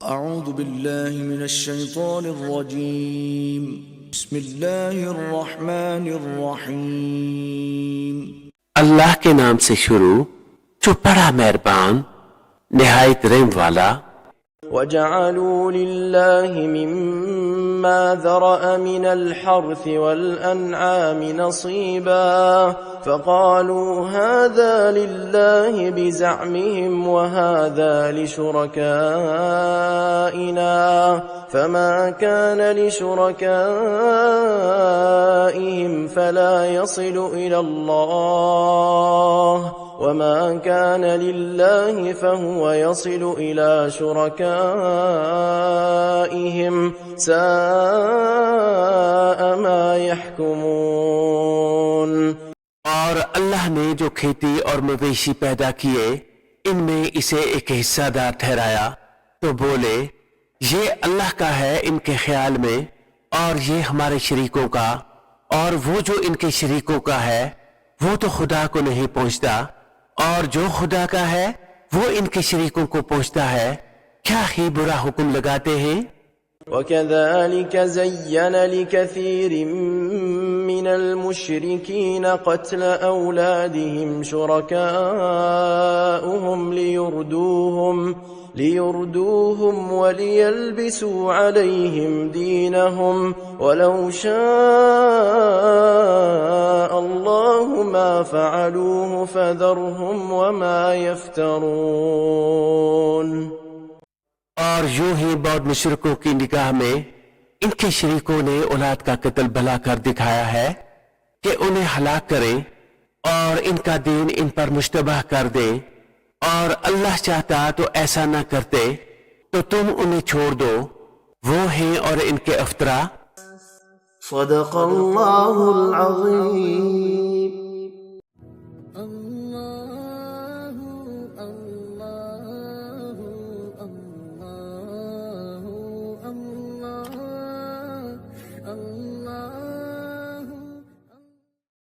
اعوذ باللہ من الشیطان الرجیم بسم اللہ الرحمن الرحیم اللہ کے نام سے شروع جو بڑا مہربان نہایت رحم والا۔ وَجَعَلُوا لِلَّهِ مِمَّا ذَرَأَ مِنَ الْحَرْثِ وَالْأَنْعَامِ نَصِيبًا فَقَالُوا هَذَا لِلَّهِ بِزَعْمِهِمْ وَهَذَا لِشُرَكَائِنَا فَمَا كَانَ لِشُرَكَائِهِمْ فَلَا يَصِلُ إِلَى اللَّهِ وَمَا كَانَ لِلَّهِ فَهُوَ يَصِلُ إِلَى شُرَكَائِهِمْ سَاءَ مَا يَحْكُمُونَ۔ اور اللہ نے جو کھیتی اور مویشی پیدا کیے ان میں اسے ایک حصہ دار ٹھہرایا تو بولے یہ اللہ کا ہے ان کے خیال میں، اور یہ ہمارے شریکوں کا، اور وہ جو ان کے شریکوں کا ہے وہ تو خدا کو نہیں پہنچتا، اور جو خدا کا ہے وہ ان کے شریکوں کو پہنچتا ہے، کیا ہی برا حکم لگاتے ہیں۔ وَكَذَلِكَ زَيَّنَ لِكَثِيرٍ مِّنَ الْمُشْرِكِينَ قَتْلَ أَوْلَادِهِمْ شُرَكَاؤُهُمْ لِيُرْدُوهُمْ وَلِيَلْبِسُوا عَلَيْهِمْ دِينَهُمْ وَلَوْ شَاءَ اللَّهُ مَا فَعَلُوهُ فَذَرْهُمْ وَمَا يَفْتَرُونَ۔ اور یوں ہی بعض مشرکوں کی نگاہ میں ان کے شریکوں نے اولاد کا قتل بھلا کر دکھایا ہے کہ انہیں ہلاک کریں اور ان کا دین ان پر مشتبہ کر دیں، اور اللہ چاہتا تو ایسا نہ کرتے، تو تم انہیں چھوڑ دو، وہ ہیں اور ان کے افطرا۔ صدق اللہ العظیم۔